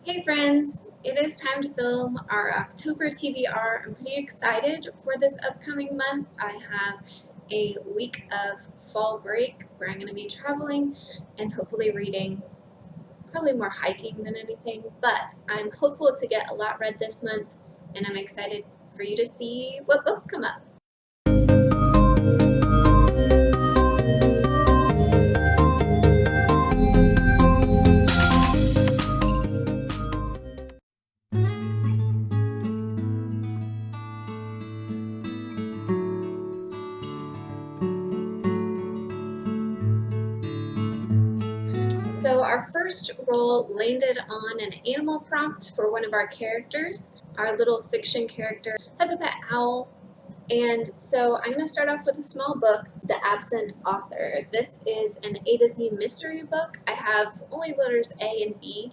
Hey friends, it is time to film our October TBR. I'm pretty excited for this upcoming month. I have a week of fall break where I'm going to be traveling and hopefully reading, probably more hiking than anything, but I'm hopeful to get a lot read this month and I'm excited for you to see what books come up. So our first roll landed on an animal prompt for one of our characters. Our little fiction character has a pet owl, and so I'm going to start off with a small book, TheAbsent Author. This is an A to Z mystery book. I have only letters A and B,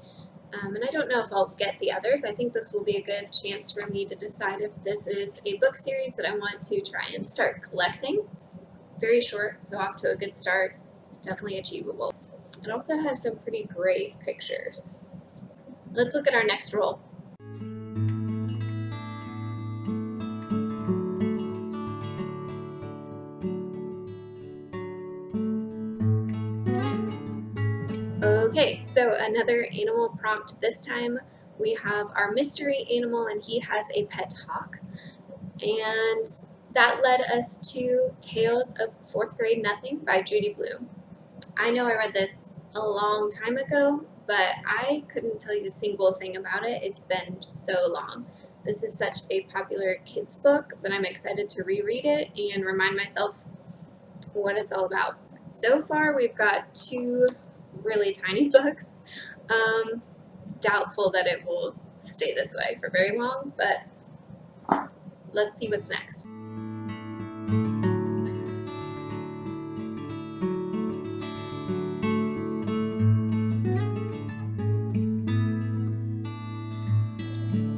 and I don't know if I'll get the others. I think this will be a good chance for me to decide if this is a book series that I want to try and start collecting. Very short, so off to a good start. Definitely achievable. It also has some pretty great pictures. Let's look at our next roll. Okay, so another animal prompt. This time we have our mystery animal and he has a pet hawk. And that led us to Tales of Fourth Grade Nothing by Judy Blume. I know I read this a long time ago, but I couldn't tell you a single thing about it. It's been so long. This is such a popular kids book that I'm excited to reread it and remind myself what it's all about. So far, we've got two really tiny books. Doubtful that it will stay this way for very long, but let's see what's next.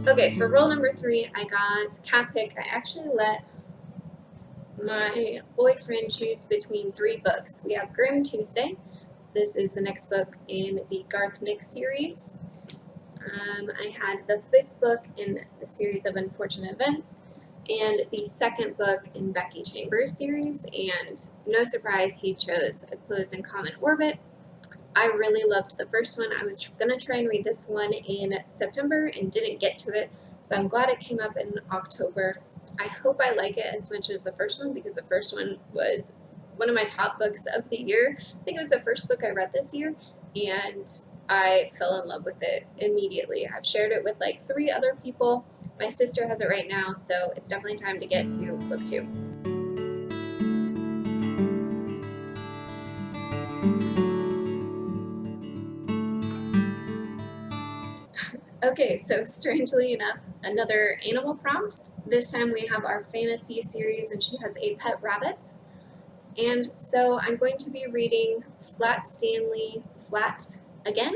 Okay, for roll number 3, I got cat pick. I actually let my boyfriend choose between 3 books. We have Grim Tuesday. This is the next book in the Garth Nix series. I had the 5th book in the series of Unfortunate Events and the 2nd book in Becky Chambers series, and no surprise he chose A Closed and Common Orbit. I really loved the first one. I was going to try and read this one in September and didn't get to it, so I'm glad it came up in October. I hope I like it as much as the first one because the first one was one of my top books of the year. I think it was the first book I read this year, and I fell in love with it immediately. I've shared it with like 3 other people. My sister has it right now, so it's definitely time to get to book 2. Okay, so strangely enough, another animal prompt. This time we have our fantasy series and she has a pet rabbit. And so I'm going to be reading Flat Stanley Flat again.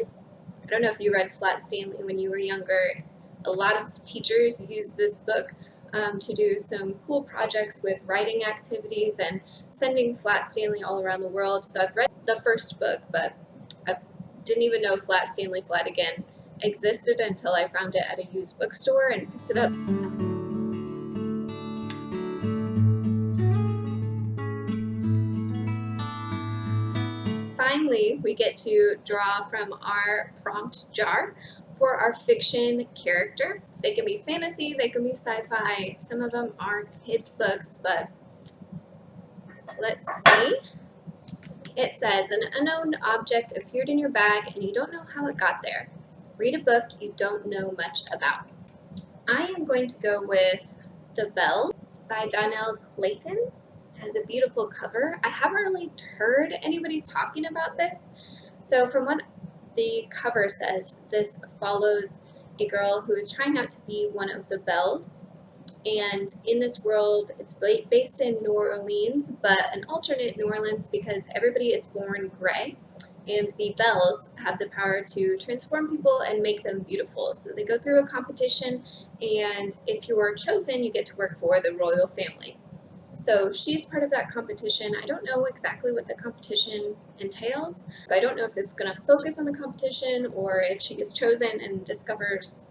I don't know if you read Flat Stanley when you were younger. A lot of teachers use this book to do some cool projects with writing activities and sending Flat Stanley all around the world. So I've read the first book, but I didn't even know Flat Stanley Flat Again existed until I found it at a used bookstore and picked it up. Finally, we get to draw from our prompt jar for our fiction character. They can be fantasy, they can be sci-fi, some of them are kids' books, but let's see. It says, an unknown object appeared in your bag and you don't know how it got there. Read a book you don't know much about. I am going to go with The Bell by Donnell Clayton. It has a beautiful cover. I haven't really heard anybody talking about this. So from what the cover says, this follows a girl who is trying not to be one of the Bells. And in this world, it's based in New Orleans, but an alternate New Orleans because everybody is born gray. And the Bells have the power to transform people and make them beautiful. So they go through a competition, and if you are chosen, you get to work for the royal family. So she's part of that competition. I don't know exactly what the competition entails. So I don't know if this is going to focus on the competition or if she gets chosen and discovers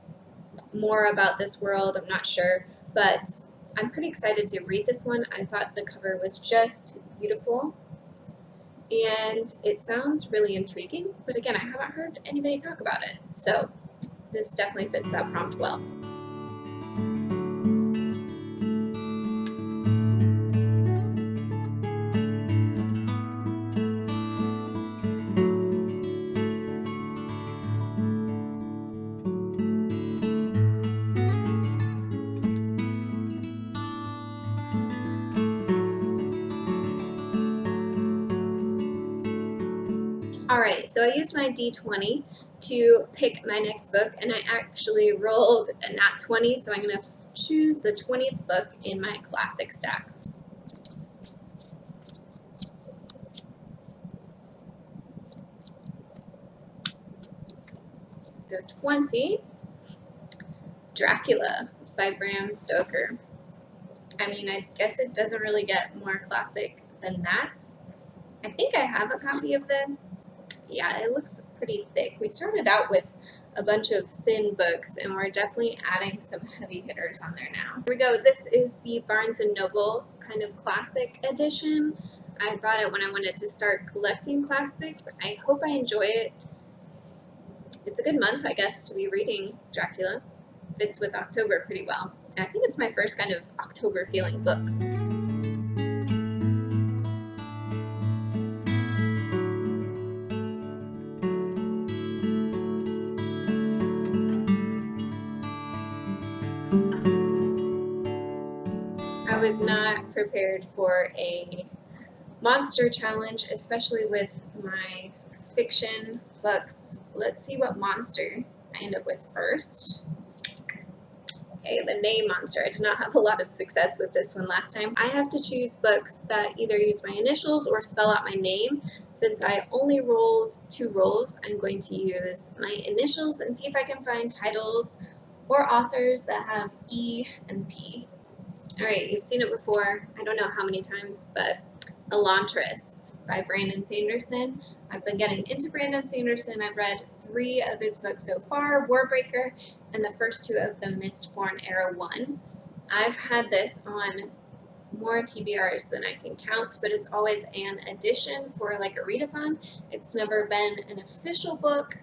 more about this world. I'm not sure. But I'm pretty excited to read this one. I thought the cover was just beautiful. And it sounds really intriguing. But again, I haven't heard anybody talk about it. So this definitely fits that prompt well. Alright, so I used my D20 to pick my next book, and I actually rolled a nat 20, so I'm going to choose the 20th book in my classic stack. So 20, Dracula by Bram Stoker. I mean, I guess it doesn't really get more classic than that. I think I have a copy of this. Yeah, it looks pretty thick. We started out with a bunch of thin books, and we're definitely adding some heavy hitters on there now. Here we go. This is the Barnes & Noble kind of classic edition. I bought it when I wanted to start collecting classics. I hope I enjoy it. It's a good month, I guess, to be reading Dracula. Fits with October pretty well. And I think it's my first kind of October feeling book. I was not prepared for a monster challenge, especially with my fiction books. Let's see what monster I end up with first. Okay, the name monster. I did not have a lot of success with this one last time. I have to choose books that either use my initials or spell out my name. Since I only rolled 2 rolls, I'm going to use my initials and see if I can find titles or authors that have E and P. Alright, you've seen it before. I don't know how many times, but Elantris by Brandon Sanderson. I've been getting into Brandon Sanderson. I've read 3 of his books so far, Warbreaker, and the first 2 of the Mistborn Era 1. I've had this on more TBRs than I can count, but it's always an edition for like a readathon. It's never been an official book,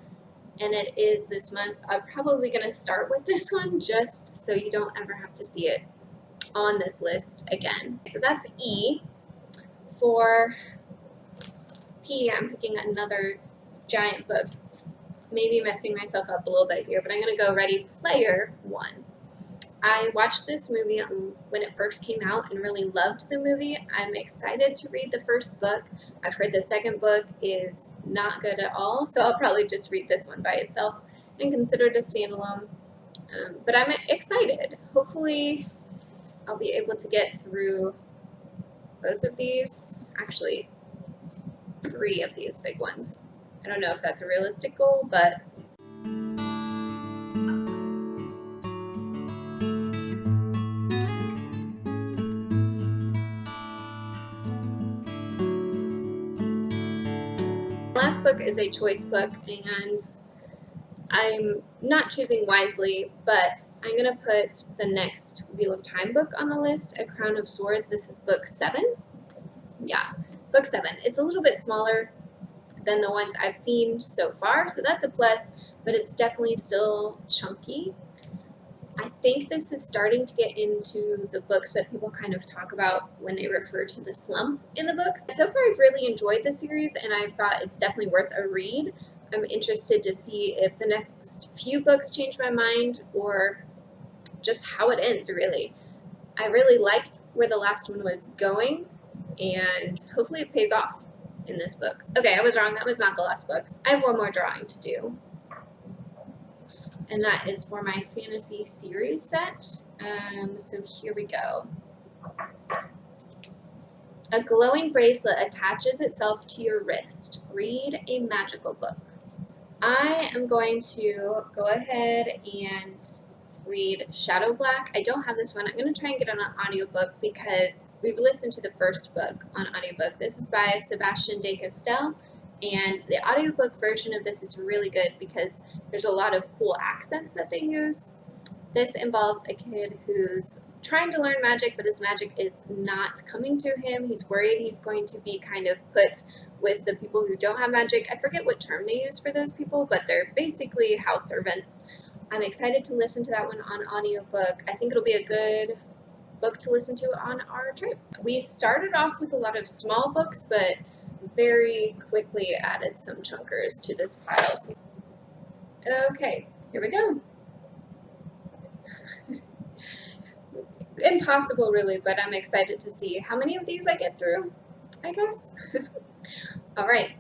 and it is this month. I'm probably going to start with this one just so you don't ever have to see it on this list again. So that's E. For P, I'm picking another giant book. Maybe messing myself up a little bit here, but I'm going to go Ready Player One. I watched this movie when it first came out and really loved the movie. I'm excited to read the first book. I've heard the second book is not good at all, so I'll probably just read this one by itself and consider it a standalone. But I'm excited. Hopefully I'll be able to get through both of these. Actually, 3 of these big ones. I don't know if that's a realistic goal, but last book is a choice book, and I'm not choosing wisely, but I'm going to put the next Wheel of Time book on the list, A Crown of Swords. This is book 7. Yeah, book 7. It's a little bit smaller than the ones I've seen so far, so that's a plus, but it's definitely still chunky. I think this is starting to get into the books that people kind of talk about when they refer to the slump in the books. So far, I've really enjoyed the series, and I've thought it's definitely worth a read. I'm interested to see if the next few books change my mind or just how it ends, really. I really liked where the last one was going, and hopefully it pays off in this book. Okay, I was wrong. That was not the last book. I have one more drawing to do, and that is for my fantasy series set. So here we go. A glowing bracelet attaches itself to your wrist. Read a magical book. I am going to go ahead and read Shadow Black. I don't have this one. I'm going to try and get on an audiobook because we've listened to the first book on audiobook. This is by Sebastian de Castell, and the audiobook version of this is really good because there's a lot of cool accents that they use. This involves a kid who's trying to learn magic, but his magic is not coming to him. He's worried he's going to be kind of put with the people who don't have magic. I forget what term they use for those people, but they're basically house servants. I'm excited to listen to that one on audiobook. I think it'll be a good book to listen to on our trip. We started off with a lot of small books, but very quickly added some chunkers to this pile. Okay, here we go. Impossible, really, but I'm excited to see how many of these I get through, I guess. All right.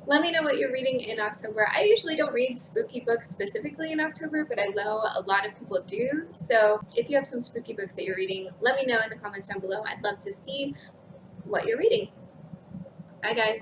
Let me know what you're reading in October. I usually don't read spooky books specifically in October, but I know a lot of people do. So if you have some spooky books that you're reading, let me know in the comments down below. I'd love to see what you're reading. Bye, guys.